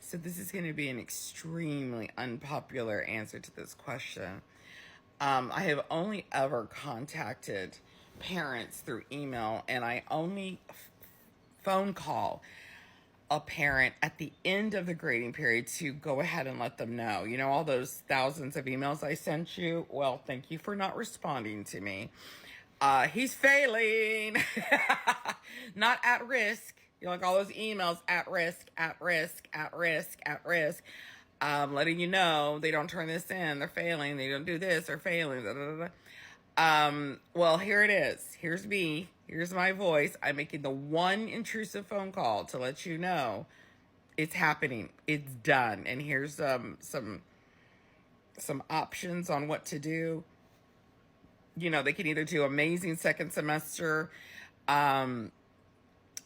So this is going to be an extremely unpopular answer to this question. I have only ever contacted parents through email, and I only phone call a parent at the end of the grading period to go ahead and let them know. You know, all those thousands of emails I sent you? Well, thank you for not responding to me. He's failing. Not at risk. You know, like all those emails, at risk, at risk, at risk, at risk. Letting you know they don't turn this in, they're failing, they don't do this, they're failing. Da, da, da. Well, here it is. Here's me. Here's my voice. I'm making the one intrusive phone call to let you know it's happening. It's done. And here's some options on what to do. You know, they can either do amazing second semester.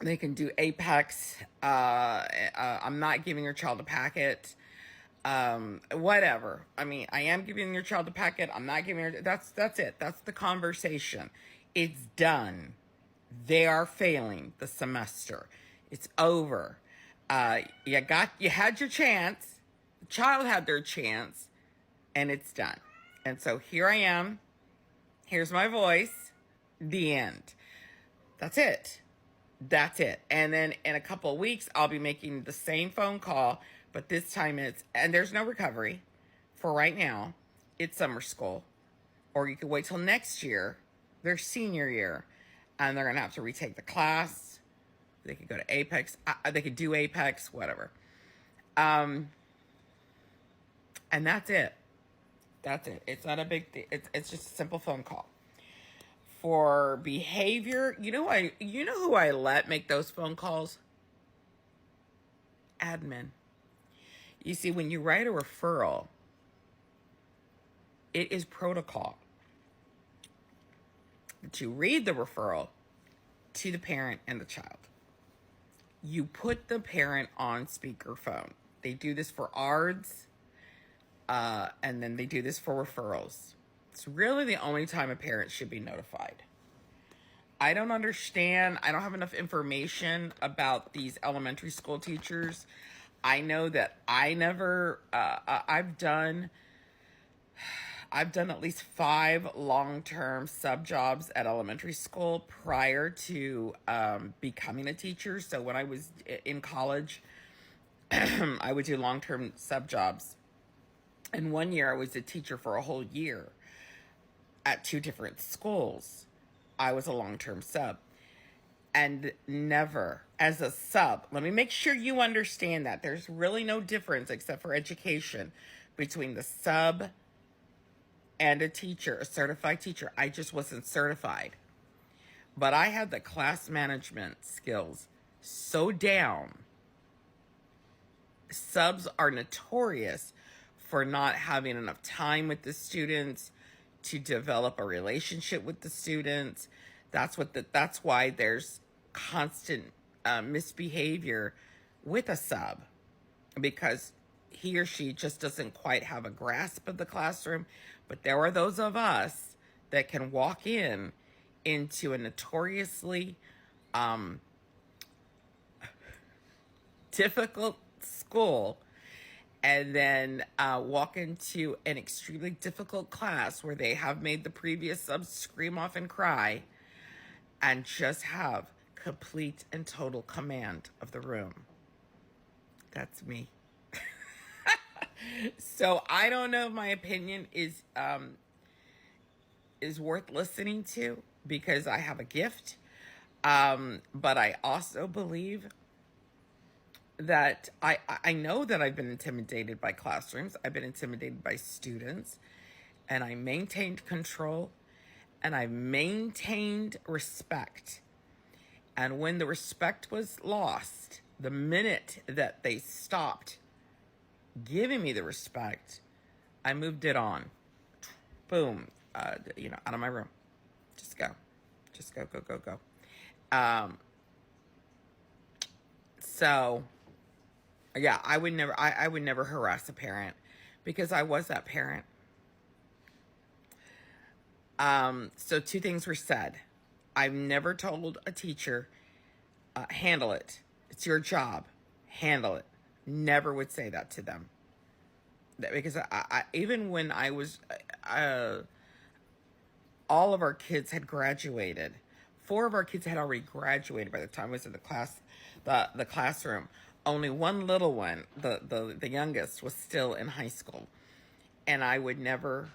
They can do Apex. I'm not giving your child a packet. Whatever. I mean, I am giving your child a packet. I'm not giving her. That's it. That's the conversation. It's done. They are failing the semester. It's over. You had your chance. The child had their chance, and it's done. And so here I am. Here's my voice. The end. That's it. That's it. And then in a couple of weeks, I'll be making the same phone call, but this time and there's no recovery for right now. It's summer school. Or you could wait till next year, their senior year, and they're going to have to retake the class. They could go to Apex. They could do Apex, whatever. And that's it. That's it. It's not a big thing. It's just a simple phone call. For behavior, you know who I let make those phone calls? Admin. You see, when you write a referral, it is protocol to read the referral to the parent and the child. You put the parent on speakerphone. They do this for ARDS, and then they do this for referrals. It's really the only time a parent should be notified. I don't understand. I don't have enough information about these elementary school teachers. I know that I've done at least 5 long-term sub jobs at elementary school prior to becoming a teacher. So when I was in college, I would do long-term sub jobs. And one year I was a teacher for a whole year at 2 different schools. I was a long-term sub. And never as a sub. Let me make sure you understand that. There's really no difference except for education between the sub and a teacher, a certified teacher. I just wasn't certified. But I had the class management skills so down. Subs are notorious for not having enough time with the students to develop a relationship with the students. That's why there's constant misbehavior with a sub, because he or she just doesn't quite have a grasp of the classroom. But there are those of us that can walk into a notoriously difficult school and then walk into an extremely difficult class where they have made the previous subs scream off and cry and just have complete and total command of the room. That's me. So I don't know if my opinion is worth listening to because I have a gift. But I also believe that I know that I've been intimidated by classrooms. I've been intimidated by students, and I maintained control, and I maintained respect. And when the respect was lost, the minute that they stopped giving me the respect, I moved it on. Boom. Out of my room. Just go. Go. So, yeah, I would never harass a parent because I was that parent. So 2 things were said. I've never told a teacher, handle it. It's your job. Handle it. Never would say that to them. Because I even when I was, all of our kids had graduated. Four of our kids had already graduated by the time I was in the classroom. Only one little one, the youngest, was still in high school. And I would never,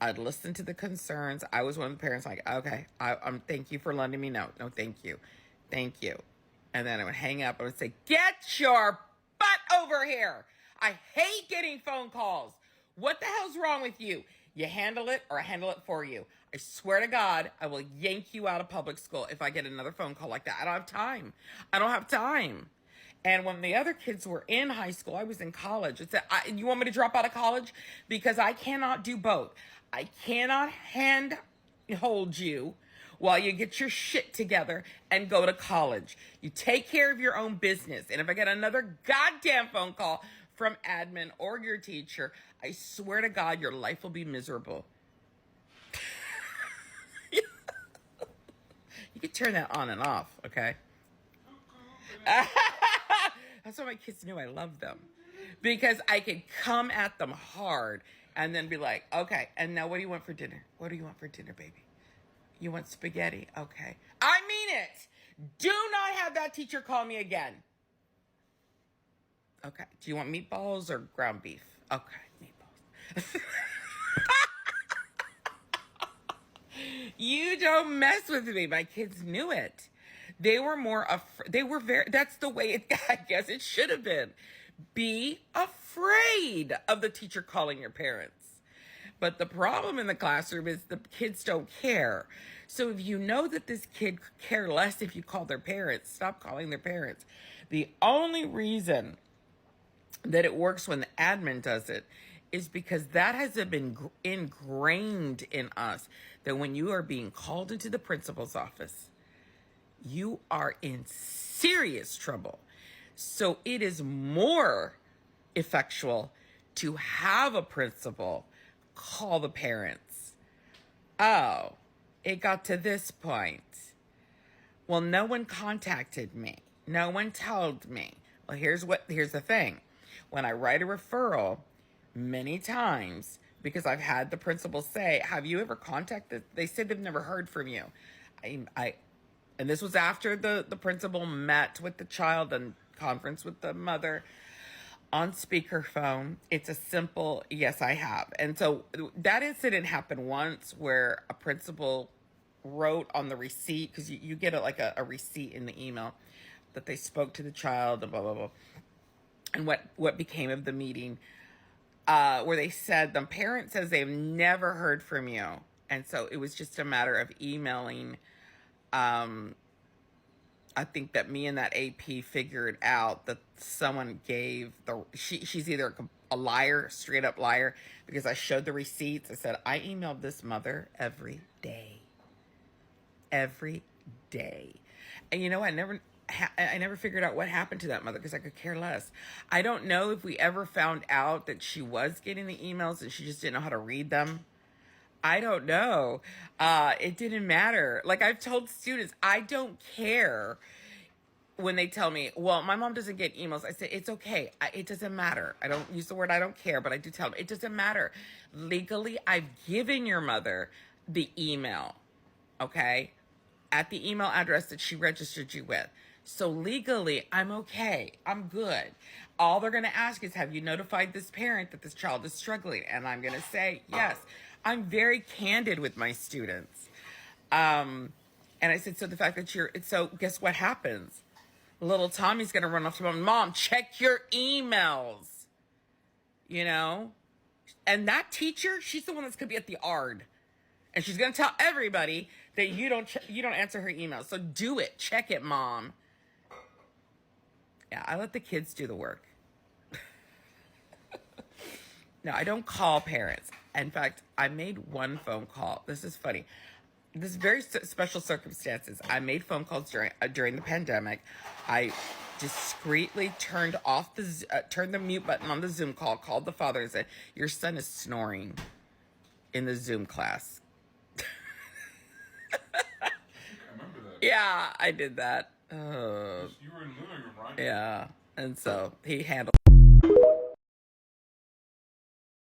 I'd listen to the concerns. I was one of the parents like, okay, thank you for letting me know. No, thank you. Thank you. And then I would hang up. I would say, get your butt over here. I hate getting phone calls. What the hell's wrong with you? You handle it or I handle it for you. I swear to God, I will yank you out of public school if I get another phone call like that. I don't have time. I don't have time. And when the other kids were in high school, I was in college. I said, you want me to drop out of college? Because I cannot do both. I cannot hold you while you get your shit together and go to college. You take care of your own business. And if I get another goddamn phone call from admin or your teacher, I swear to God, your life will be miserable. You can turn that on and off, okay? That's why my kids knew I loved them. Because I could come at them hard and then be like, okay, and now what do you want for dinner? What do you want for dinner, baby? You want spaghetti? Okay. I mean it. Do not have that teacher call me again. Okay. Do you want meatballs or ground beef? Okay, meatballs. You don't mess with me. My kids knew it. They were that's the way I guess it should have been. Be afraid of the teacher calling your parents. But the problem in the classroom is the kids don't care. So if you know that this kid could care less if you call their parents, stop calling their parents. The only reason that it works when the admin does it is because that has been ingrained in us, that when you are being called into the principal's office, you are in serious trouble. So it is more effectual to have a principal call the parents. Oh, it got to this point. Well, no one contacted me. No one told me. Well, here's the thing. When I write a referral, many times, because I've had the principal say, have you ever contacted? They said they've never heard from you. And this was after the principal met with the child and conference with the mother on speakerphone. It's a simple, yes, I have. And so that incident happened once where a principal wrote on the receipt, because you get a receipt in the email that they spoke to the child and blah, blah, blah. And what became of the meeting, where they said the parent says they've never heard from you. And so it was just a matter of emailing. I think that me and that AP figured out that someone gave she's either a liar, straight up liar, because I showed the receipts. I said, I emailed this mother every day. Every day. And you know, I never figured out what happened to that mother because I could care less. I don't know if we ever found out that she was getting the emails and she just didn't know how to read them. I don't know. It didn't matter. Like I've told students, I don't care when they tell me, well, my mom doesn't get emails. I say, it's okay. It doesn't matter. I don't use the word I don't care, but I do tell them, it doesn't matter. Legally, I've given your mother the email, okay, at the email address that she registered you with. So legally, I'm okay. I'm good. All they're going to ask is, have you notified this parent that this child is struggling? And I'm going to say, yes. I'm very candid with my students. And I said, so the fact that so guess what happens? Little Tommy's going to run off to mom, check your emails, you know? And that teacher, she's the one that's going to be at the ARD. And she's going to tell everybody that you don't answer her emails. So do it. Check it, mom. Yeah, I let the kids do the work. No, I don't call parents. In fact, I made one phone call. This is funny. This is very special circumstances. I made phone calls during the pandemic. I discreetly turned the mute button on the Zoom call, called the father and said, your son is snoring in the Zoom class. I remember that. Yeah, I did that. You were in the living room, right? Yeah. And so he handled